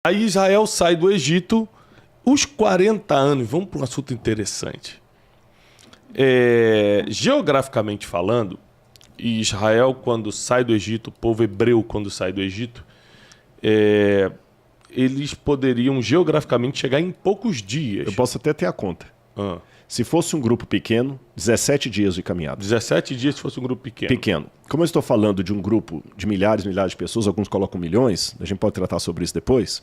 Aí Israel sai do Egito, os 40 anos, vamos para um assunto interessante. Geograficamente falando, Israel, quando sai do Egito, o povo hebreu, quando sai do Egito, eles poderiam geograficamente chegar em poucos dias. Eu posso até ter a conta. Se fosse um grupo pequeno, 17 dias de caminhada. 17 dias se fosse um grupo pequeno. Pequeno. Como eu estou falando de um grupo de milhares de pessoas, alguns colocam milhões, a gente pode tratar sobre isso depois,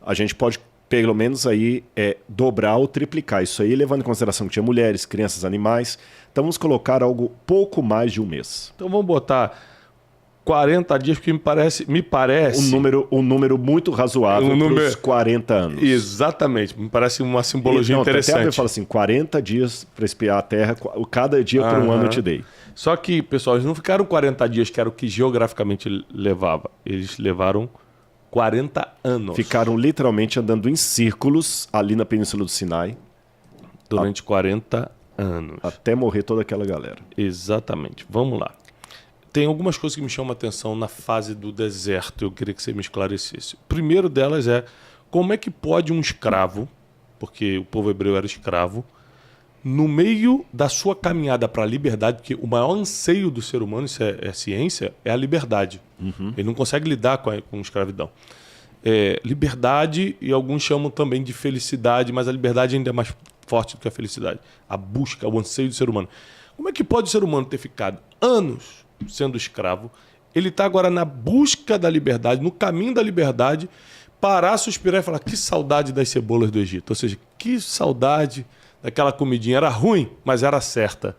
a gente pode, pelo menos, aí dobrar ou triplicar isso aí, levando em consideração que tinha mulheres, crianças, animais. Então vamos colocar algo pouco mais de um mês. Então vamos botar 40 dias, porque me parece... Um número muito razoável para os 40 anos. Exatamente, me parece uma simbologia interessante. Até eu falo assim, 40 dias para espiar a terra, cada dia por um ano eu te dei. Só que, pessoal, eles não ficaram 40 dias, que era o que geograficamente levava. Eles levaram 40 anos. Ficaram literalmente andando em círculos ali na Península do Sinai. Durante 40 anos. Até morrer toda aquela galera. Exatamente. Vamos lá. Tem algumas coisas que me chamam a atenção na fase do deserto. Eu queria que você me esclarecesse. O primeiro delas é como é que pode um escravo, porque o povo hebreu era escravo, no meio da sua caminhada para a liberdade, porque o maior anseio do ser humano, isso é ciência, é a liberdade. Ele não consegue lidar com escravidão. Liberdade, e alguns chamam também de felicidade, mas a liberdade ainda é mais forte do que a felicidade. A busca, o anseio do ser humano. Como é que pode o ser humano ter ficado anos sendo escravo, ele está agora na busca da liberdade, no caminho da liberdade, parar, suspirar e falar que saudade das cebolas do Egito. Ou seja, que saudade daquela comidinha. Era ruim, mas era certa.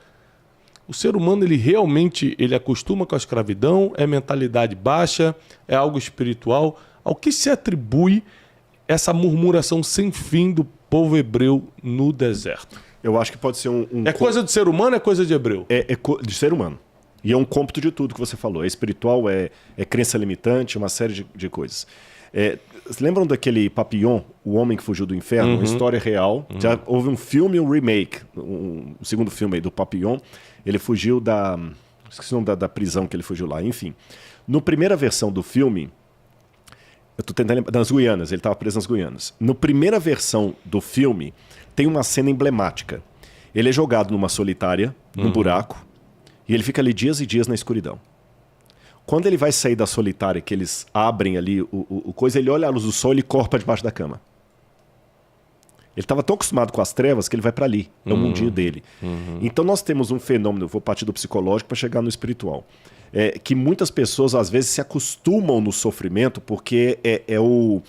O ser humano, ele realmente acostuma com a escravidão, é mentalidade baixa, é algo espiritual. Ao que se atribui essa murmuração sem fim do povo hebreu no deserto? Eu acho que pode ser É coisa de ser humano ou é coisa de hebreu? É de ser humano. E é um cômputo de tudo que você falou. É espiritual, é crença limitante, uma série de coisas. Lembram daquele Papillon, o homem que fugiu do inferno? Uma história real. Já houve um filme, um remake, um segundo filme aí do Papillon. Ele fugiu esqueci o nome da prisão que ele fugiu lá. Enfim, na primeira versão do filme, eu estou tentando lembrar, nas Guianas, ele estava preso nas Guianas. Na primeira versão do filme, tem uma cena emblemática. Ele é jogado numa solitária, num buraco, e ele fica ali dias e dias na escuridão. Quando ele vai sair da solitária, que eles abrem ali o coisa, ele olha a luz do sol e corre para debaixo da cama. Ele estava tão acostumado com as trevas que ele vai para ali, é o mundinho dele. Então nós temos um fenômeno, eu vou partir do psicológico para chegar no espiritual, que muitas pessoas às vezes se acostumam no sofrimento porque é o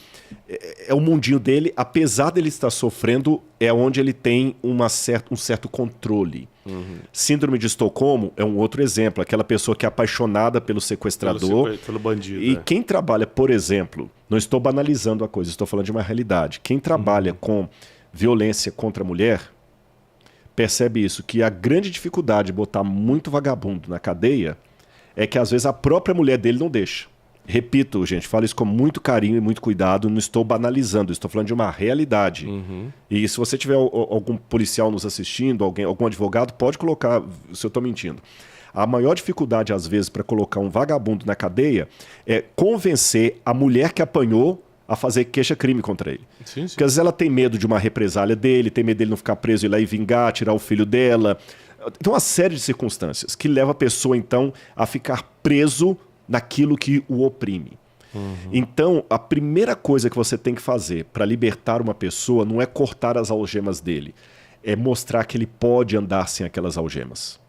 mundinho dele, apesar dele estar sofrendo, é onde ele tem um certo controle. Síndrome de Estocolmo é um outro exemplo, aquela pessoa que é apaixonada pelo sequestrador. Pelo bandido. E quem trabalha, por exemplo, não estou banalizando a coisa, estou falando de uma realidade. Quem trabalha com violência contra a mulher, percebe isso, que a grande dificuldade de botar muito vagabundo na cadeia é que às vezes a própria mulher dele não deixa. Repito, gente, falo isso com muito carinho e muito cuidado, não estou banalizando, estou falando de uma realidade. E se você tiver algum policial nos assistindo, algum advogado, pode colocar se eu estou mentindo. A maior dificuldade, às vezes, para colocar um vagabundo na cadeia é convencer a mulher que apanhou a fazer queixa-crime contra ele. Sim. Porque às vezes ela tem medo de uma represália dele, tem medo dele não ficar preso e ir lá e vingar, tirar o filho dela. Tem uma série de circunstâncias que leva a pessoa, então, a ficar preso naquilo que o oprime. Então, a primeira coisa que você tem que fazer para libertar uma pessoa não é cortar as algemas dele, é mostrar que ele pode andar sem aquelas algemas.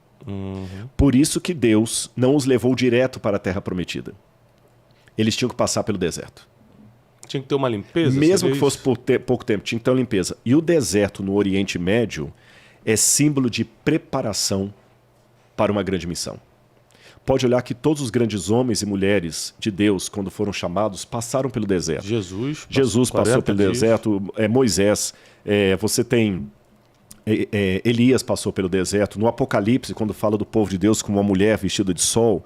Por isso que Deus não os levou direto para a Terra Prometida. Eles tinham que passar pelo deserto. Tinha que ter uma limpeza? Mesmo que fosse por pouco tempo, tinha que ter uma limpeza. E o deserto no Oriente Médio é símbolo de preparação para uma grande missão. Pode olhar que todos os grandes homens e mulheres de Deus, quando foram chamados, passaram pelo deserto. Jesus passou pelo deserto, Moisés, você tem Elias passou pelo deserto. No Apocalipse, quando fala do povo de Deus como uma mulher vestida de sol,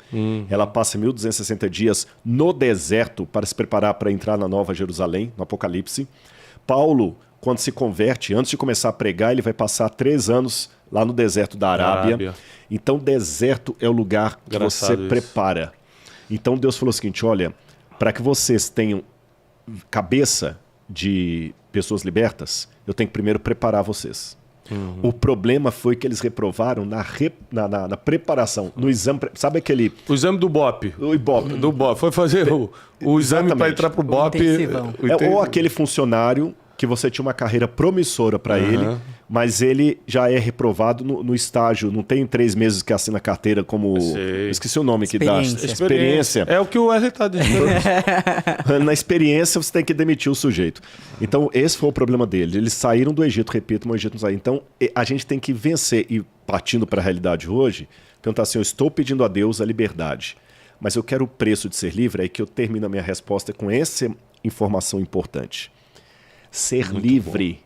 ela passa 1260 dias no deserto para se preparar para entrar na Nova Jerusalém, no Apocalipse. Paulo, quando se converte, antes de começar a pregar, ele vai passar 3 anos lá no deserto da Arábia. Então, deserto é o lugar que você prepara. Então, Deus falou o seguinte, olha, para que vocês tenham cabeça de pessoas libertas, eu tenho que primeiro preparar vocês. O problema foi que eles reprovaram na preparação, no exame. Sabe aquele. O exame do BOP. O Ibope. Do BOP. Foi fazer o exame para entrar pro BOP. Ou aquele funcionário que você tinha uma carreira promissora para ele, mas ele já é reprovado no estágio. Não tem 3 meses que assina a carteira como. Esqueci o nome que dá. Experiência. É o que o Wesley está dizendo. Na experiência, você tem que demitir o sujeito. Então, esse foi o problema deles. Eles saíram do Egito, repito, mas o Egito não saiu. Então, a gente tem que vencer. E partindo para a realidade hoje, perguntar assim: eu estou pedindo a Deus a liberdade, mas eu quero o preço de ser livre. É aí que eu termino a minha resposta com essa informação importante. Ser muito livre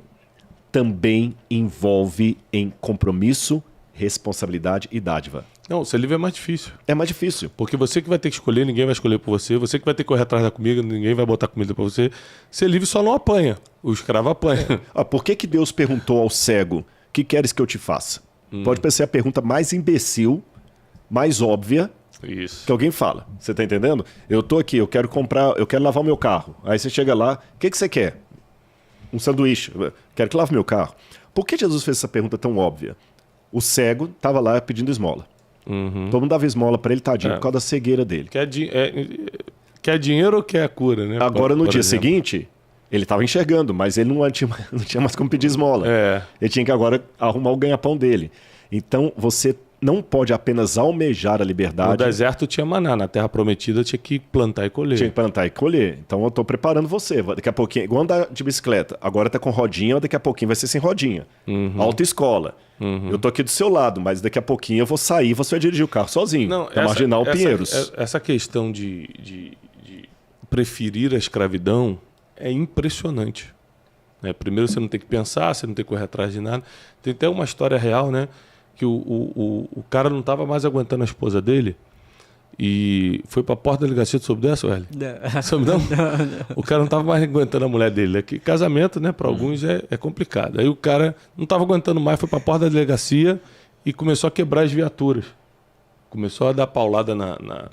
também envolve em compromisso, responsabilidade e dádiva. Não, ser livre é mais difícil. É mais difícil. Porque você que vai ter que escolher, ninguém vai escolher por você. Você que vai ter que correr atrás da comida, ninguém vai botar comida para você. Ser livre só não apanha. O escravo apanha. Por que Deus perguntou ao cego: que queres que eu te faça? Pode parecer a pergunta mais imbecil, mais óbvia que alguém fala. Você tá entendendo? Eu tô aqui, eu quero lavar o meu carro. Aí você chega lá: o que você quer? Um sanduíche. Quero que lave meu carro. Por que Jesus fez essa pergunta tão óbvia? O cego estava lá pedindo esmola. Todo mundo dava esmola para ele, tadinho, por causa da cegueira dele. Quer dinheiro ou quer a cura, né? Agora, no dia seguinte, ele estava enxergando, mas ele não tinha mais como pedir esmola. Ele tinha que agora arrumar o ganha-pão dele. Então, você não pode apenas almejar a liberdade. No deserto tinha maná, na terra prometida tinha que plantar e colher. Tinha que plantar e colher. Então eu estou preparando você. Daqui a pouquinho, igual andar de bicicleta, agora está com rodinha, daqui a pouquinho vai ser sem rodinha. Autoescola. Eu tô aqui do seu lado, mas daqui a pouquinho eu vou sair e você vai dirigir o carro sozinho. Na Marginal Pinheiros. Essa questão de preferir a escravidão é impressionante. Primeiro você não tem que pensar, você não tem que correr atrás de nada. Tem até uma história real, né? Que o cara não estava mais aguentando a esposa dele e foi para a porta da delegacia. Tu soube dessa, Wesley? Não. Soube não? O cara não estava mais aguentando a mulher dele. Que casamento, né, para alguns é complicado. Aí o cara não estava aguentando mais, foi para a porta da delegacia e começou a quebrar as viaturas. Começou a dar paulada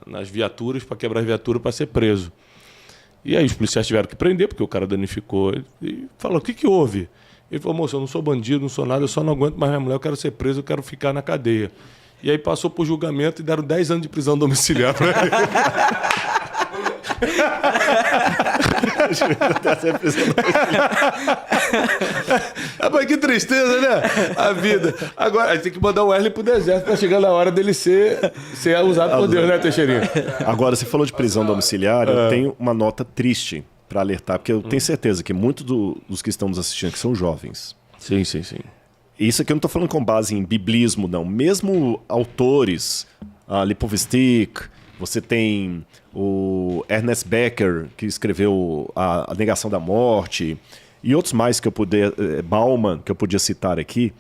nas viaturas para quebrar as viaturas para ser preso. E aí os policiais tiveram que prender, porque o cara danificou. E falou: o que houve? Ele falou: moço, eu não sou bandido, não sou nada, eu só não aguento mais minha mulher, eu quero ser preso, eu quero ficar na cadeia. E aí passou por julgamento e deram 10 anos de prisão domiciliar pra ele. Mas que tristeza, né? A vida. Agora, a gente tem que mandar o Wesley pro deserto pra chegar na hora dele ser usado por Deus, né, Teixeirinha? Agora, você falou de prisão domiciliar, eu tenho uma nota triste para alertar, porque eu tenho certeza que muitos dos que estão nos assistindo aqui são jovens. Sim. Isso aqui eu não estou falando com base em biblismo, não. Mesmo autores, Lipovetsky, você tem o Ernest Becker, que escreveu a Negação da Morte, e outros mais que eu Bauman, que eu podia citar aqui.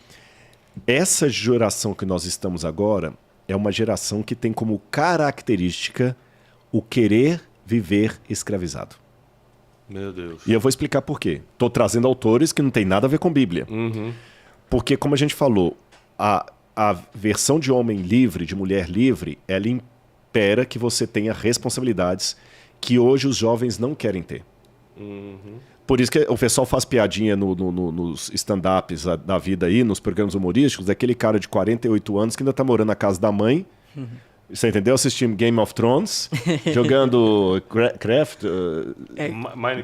Essa geração que nós estamos agora é uma geração que tem como característica o querer viver escravizado. Meu Deus. E eu vou explicar por quê. Estou trazendo autores que não tem nada a ver com Bíblia. Porque, como a gente falou, a versão de homem livre, de mulher livre, ela impera que você tenha responsabilidades que hoje os jovens não querem ter. Por isso que o pessoal faz piadinha nos stand-ups da vida aí, nos programas humorísticos, daquele cara de 48 anos que ainda está morando na casa da mãe. Você entendeu? Assistindo Game of Thrones, jogando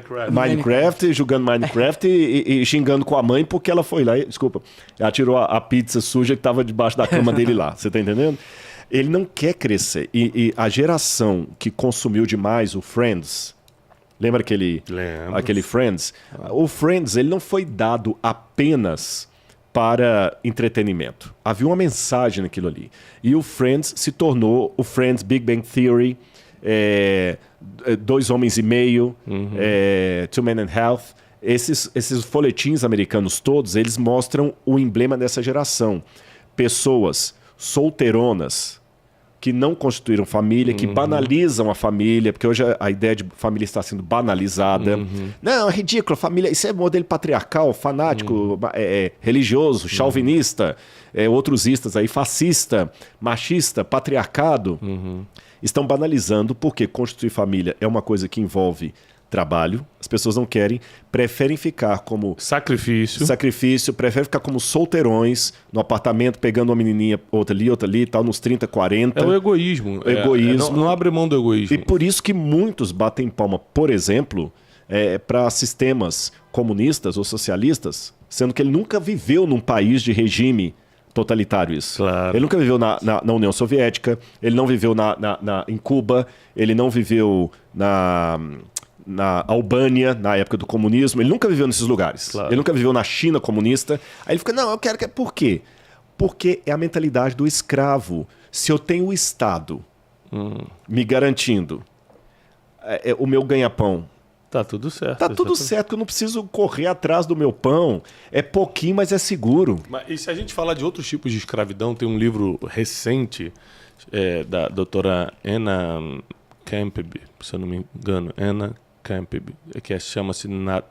Minecraft, jogando Minecraft e xingando com a mãe porque ela foi lá e, desculpa, ela tirou a pizza suja que estava debaixo da cama dele lá. Você tá entendendo? Ele não quer crescer. E a geração que consumiu demais o Friends, lembra aquele Friends? O Friends, ele não foi dado apenas para entretenimento. Havia uma mensagem naquilo ali. E o Friends se tornou o Friends Big Bang Theory, 2 Homens e Meio, Two Men and Health. Esses folhetins americanos todos, eles mostram o emblema dessa geração. Pessoas solteironas que não constituíram família, que banalizam a família, porque hoje a ideia de família está sendo banalizada. Não, é ridículo, família, isso é modelo patriarcal, fanático, religioso, chauvinista, outros istas aí, fascista, machista, patriarcado. Estão banalizando porque constituir família é uma coisa que envolve trabalho, as pessoas não querem, preferem ficar como sacrifício, preferem ficar como solteirões no apartamento, pegando uma menininha, outra ali, tal, nos 30, 40. É o egoísmo. Não abre mão do egoísmo. E por isso que muitos batem palma, por exemplo, para sistemas comunistas ou socialistas, sendo que ele nunca viveu num país de regime totalitário isso. Claro. Ele nunca viveu na União Soviética, ele não viveu em Cuba, ele não viveu na Albânia, na época do comunismo, ele nunca viveu nesses lugares. Claro. Ele nunca viveu na China comunista. Aí ele fica, não, eu quero... Por quê? Porque é a mentalidade do escravo. Se eu tenho o Estado me garantindo o meu ganha-pão, tá tudo certo. tá tudo certo, que eu não preciso correr atrás do meu pão. É pouquinho, mas é seguro. Mas, e se a gente falar de outros tipos de escravidão, tem um livro recente da doutora Anna Campbell, se eu não me engano, Anna Campbell, que chama-se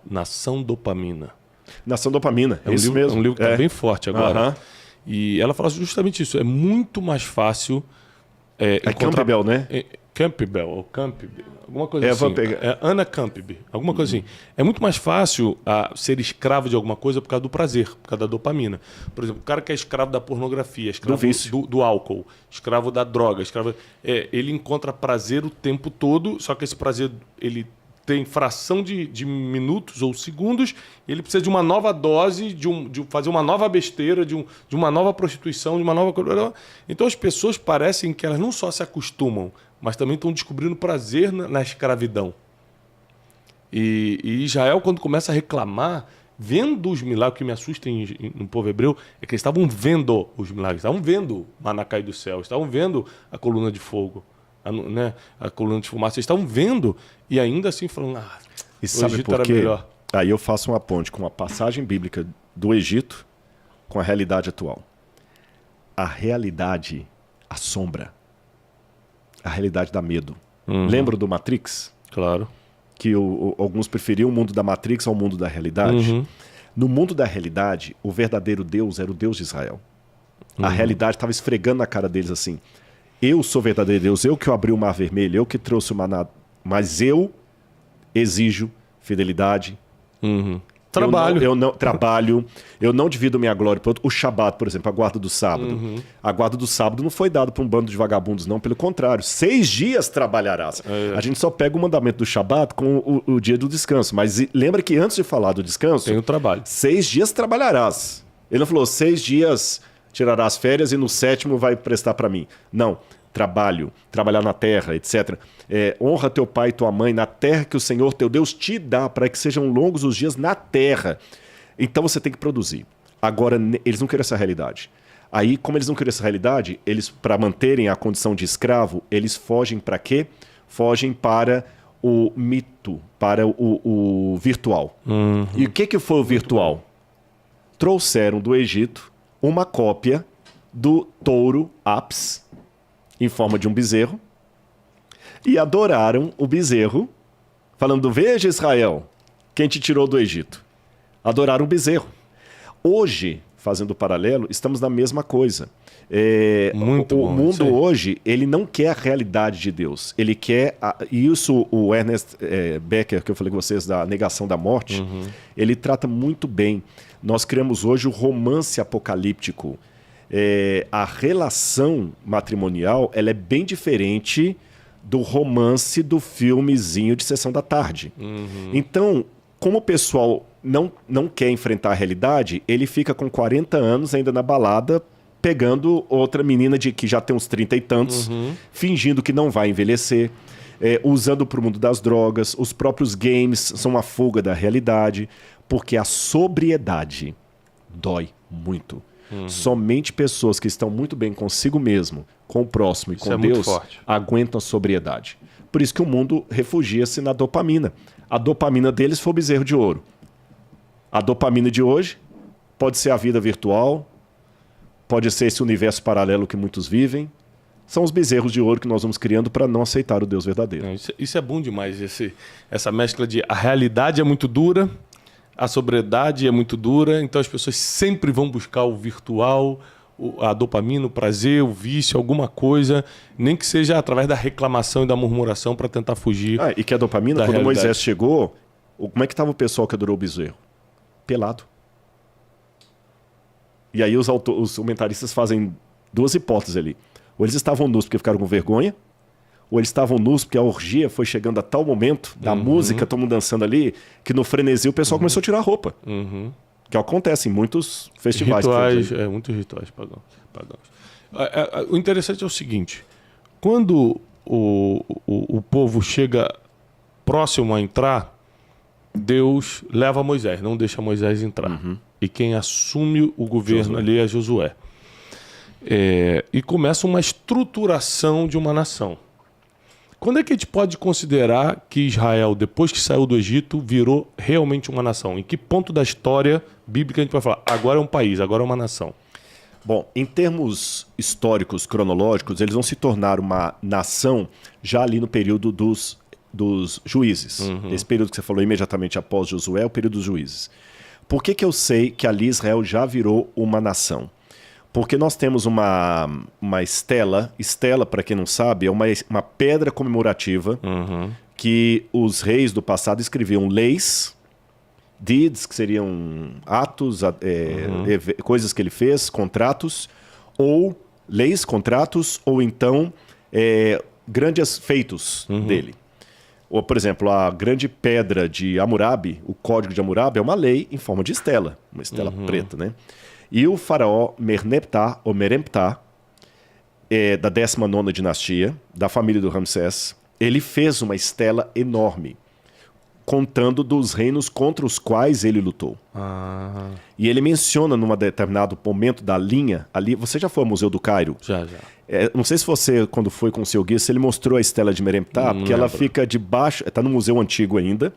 Nação Dopamina. Nação Dopamina, é isso mesmo. É um livro que está bem forte agora. Aham. E ela fala justamente isso. É muito mais fácil... Campbell, né? Campbell, ou Campbell, alguma coisa assim. Vou pegar. Anna Campbell, alguma coisa assim. É muito mais fácil ser escravo de alguma coisa por causa do prazer, por causa da dopamina. Por exemplo, o cara que é escravo da pornografia, escravo Do vício. do álcool, escravo da droga, ele encontra prazer o tempo todo, só que esse prazer ele tem fração de minutos ou segundos, e ele precisa de uma nova dose, de fazer uma nova besteira, de uma nova prostituição, de uma nova... Então as pessoas parecem que elas não só se acostumam, mas também estão descobrindo prazer na escravidão. E Israel, quando começa a reclamar, vendo os milagres, o que me assusta no povo hebreu, é que eles estavam vendo os milagres, estavam vendo maná cair do céu, estavam vendo a coluna de fogo, a coluna de fumaça, eles estavam vendo e ainda assim falando, E o sabe Egito por era quê? melhor. Aí eu faço uma ponte com a passagem bíblica do Egito com a realidade atual. A realidade assombra. A realidade dá medo. Lembra do Matrix? Claro. Que alguns preferiam o mundo da Matrix ao mundo da realidade. Uhum. No mundo da realidade, o verdadeiro Deus era o Deus de Israel. A realidade estava esfregando na cara deles assim. Eu sou o verdadeiro Deus, eu que abri o mar vermelho, eu que trouxe o maná, mas eu exijo fidelidade. Trabalho. Eu não divido minha glória para outro. O Shabat, por exemplo, a guarda do sábado. A guarda do sábado não foi dada para um bando de vagabundos, não. Pelo contrário, 6 dias trabalharás. A gente só pega o mandamento do Shabat com o dia do descanso. Mas lembra que antes de falar do descanso, Tem o trabalho. 6 dias trabalharás. Ele não falou 6 dias tirarás férias e no 7º vai prestar para mim. Não. Trabalhar na terra, etc. Honra teu pai e tua mãe na terra que o Senhor teu Deus te dá, para que sejam longos os dias na terra. Então você tem que produzir. Agora, eles não querem essa realidade. Aí, como eles não querem essa realidade, eles, para manterem a condição de escravo, eles fogem para quê? Fogem para o mito, para o virtual. E o que foi o virtual? Trouxeram do Egito uma cópia do touro Apis, em forma de um bezerro, e adoraram o bezerro, falando, veja Israel, quem te tirou do Egito. Adoraram o bezerro. Hoje, fazendo o paralelo, estamos na mesma coisa. O mundo hoje, ele não quer a realidade de Deus. Ele quer... E isso o Ernest Becker, que eu falei com vocês, da negação da morte, ele trata muito bem. Nós criamos hoje o romance apocalíptico. A relação matrimonial ela é bem diferente do romance do filmezinho de sessão da tarde. Então, como o pessoal não quer enfrentar a realidade, ele fica com 40 anos ainda na balada, pegando outra menina que já tem uns 30 e tantos, fingindo que não vai envelhecer, usando para o mundo das drogas. Os próprios games são uma fuga da realidade, porque a sobriedade dói muito. Somente pessoas que estão muito bem consigo mesmo, com o próximo e com Deus, aguentam a sobriedade. Por isso que o mundo refugia-se na dopamina. A dopamina deles foi o bezerro de ouro. A dopamina de hoje pode ser a vida virtual, pode ser esse universo paralelo que muitos vivem. São os bezerros de ouro que nós vamos criando para não aceitar o Deus verdadeiro. Isso é bom demais, essa mescla de a realidade é muito dura, a sobriedade é muito dura, então as pessoas sempre vão buscar o virtual, a dopamina, o prazer, o vício, alguma coisa, nem que seja através da reclamação e da murmuração para tentar fugir. E que a dopamina, quando realidade. Moisés chegou, como é que estava o pessoal que adorou o bezerro? Pelado. E aí os comentaristas fazem duas hipóteses ali. Ou eles estavam nus porque ficaram com vergonha, ou eles estavam nus porque a orgia foi chegando a tal momento da música, todo mundo dançando ali, que no frenesi o pessoal começou a tirar a roupa. Que acontece em muitos festivais. Rituais, muitos rituais pagãos. O interessante é o seguinte, quando o povo chega próximo a entrar, Deus leva Moisés, não deixa Moisés entrar. E quem assume o governo ali é Josué. E começa uma estruturação de uma nação. Quando é que a gente pode considerar que Israel, depois que saiu do Egito, virou realmente uma nação? Em que ponto da história bíblica a gente pode falar, agora é um país, agora é uma nação? Bom, em termos históricos, cronológicos, eles vão se tornar uma nação já ali no período dos juízes. Esse período que você falou imediatamente após Josué é o período dos juízes. Por que eu sei que ali Israel já virou uma nação? Porque nós temos uma estela, para quem não sabe, é uma pedra comemorativa que os reis do passado escreviam leis, deeds, que seriam atos, coisas que ele fez, contratos, ou leis, contratos, ou então grandes feitos dele. Ou, por exemplo, a grande pedra de Hammurabi, o Código de Hammurabi, é uma lei em forma de estela, uma estela preta, né? E o faraó Merneptah, ou Meremptah, da 19ª dinastia, da família do Ramsés, ele fez uma estela enorme, contando dos reinos contra os quais ele lutou. E ele menciona num determinado momento da linha, ali, você já foi ao Museu do Cairo? Já. Não sei se você, quando foi com o seu guia, se ele mostrou a estela de Meremptah, porque ela fica debaixo, está no museu antigo ainda,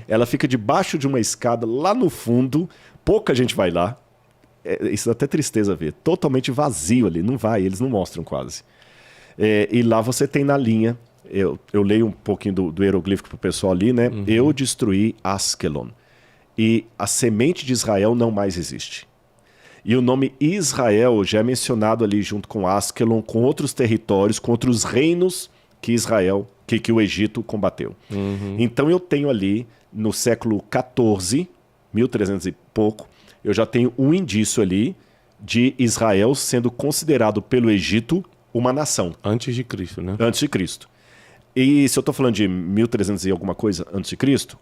ela fica debaixo de uma escada lá no fundo, pouca gente vai lá. Isso dá até tristeza ver. Totalmente vazio ali. Não vai, eles não mostram quase. E lá você tem na linha, eu leio um pouquinho do hieroglífico pro pessoal ali, né? Eu destruí Askelon. E a semente de Israel não mais existe. E o nome Israel já é mencionado ali junto com Askelon, com outros territórios, com outros reinos que que o Egito combateu. Então eu tenho ali, no século XIV, 1300 e pouco, eu já tenho um indício ali de Israel sendo considerado pelo Egito uma nação. Antes de Cristo, né? Antes de Cristo. E se eu estou falando de 1300 e alguma coisa antes de Cristo,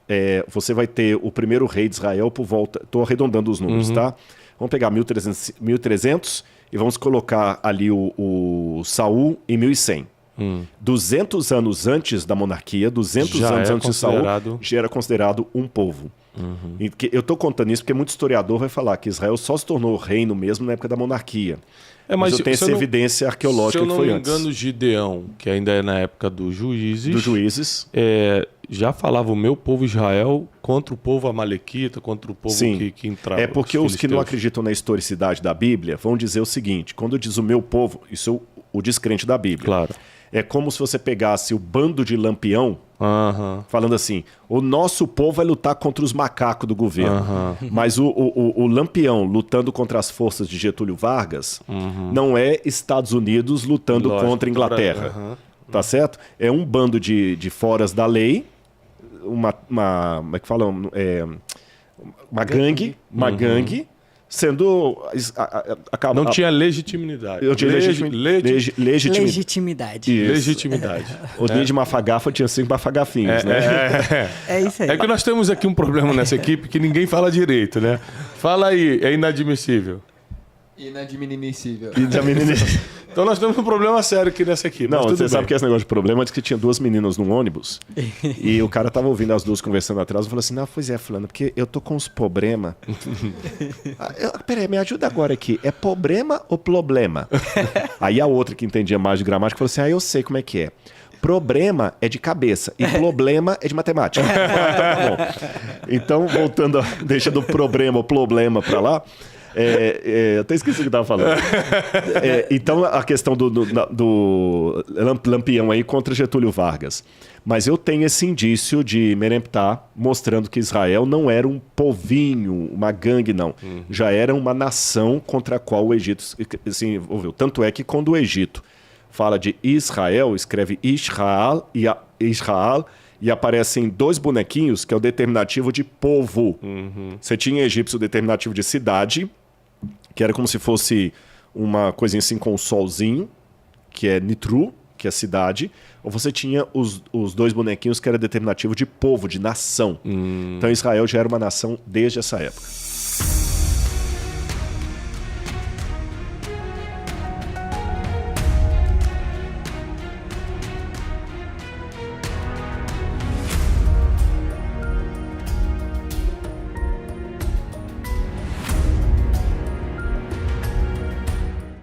você vai ter o primeiro rei de Israel por volta... Estou arredondando os números, tá? Vamos pegar 1300 e vamos colocar ali o Saul em 1100. 200 anos antes da monarquia, 200 anos antes de Saul, já era considerado um povo. E eu estou contando isso porque muito historiador vai falar que Israel só se tornou reino mesmo na época da monarquia. Mas eu tenho essa evidência arqueológica que foi antes. Se eu não me engano, Gideão, que ainda é na época dos juízes, já falava o meu povo Israel contra o povo amalequita, contra o povo que entrava. É porque os que não acreditam na historicidade da Bíblia vão dizer o seguinte, quando diz o meu povo, isso é o descrente da Bíblia. Claro. É como se você pegasse o bando de Lampião, falando assim, o nosso povo vai lutar contra os macacos do governo. Mas o Lampião lutando contra as forças de Getúlio Vargas não é Estados Unidos lutando contra a Inglaterra. Tá certo? É um bando de foras da lei, como é que fala? Uma gangue, sendo... Não tinha legitimidade. Legitimidade. O dia de Mafagafa tinha 5 mafagafinhos, né? É isso aí. É que nós temos aqui um problema nessa equipe que ninguém fala direito, né? Fala aí, é inadmissível. Inadmissível. Então nós temos um problema sério aqui nessa equipe. Não, você sabe que esse negócio de problema é que tinha 2 meninas num ônibus e o cara tava ouvindo as duas conversando atrás e falou assim, não, pois é, fulano, porque eu tô com uns problemas. Peraí, me ajuda agora aqui, é problema ou problema? Aí a outra que entendia mais de gramática falou assim, eu sei como é que é. Problema é de cabeça e problema é de matemática. Tá bom. Então, voltando, deixa do problema ou problema pra lá, Eu até esqueci o que eu estava falando. Então, a questão do Lampião aí contra Getúlio Vargas. Mas eu tenho esse indício de Meremptah mostrando que Israel não era um povinho, uma gangue, não. Já era uma nação contra a qual o Egito se envolveu. Tanto é que quando o Egito fala de Israel, escreve Israel e aparecem 2 bonequinhos, que é o determinativo de povo. Você tinha em egípcio o determinativo de cidade, que era como se fosse uma coisinha assim com um solzinho, que é Nitru, que é cidade, ou você tinha os 2 bonequinhos que era determinativo de povo, de nação. Então Israel já era uma nação desde essa época.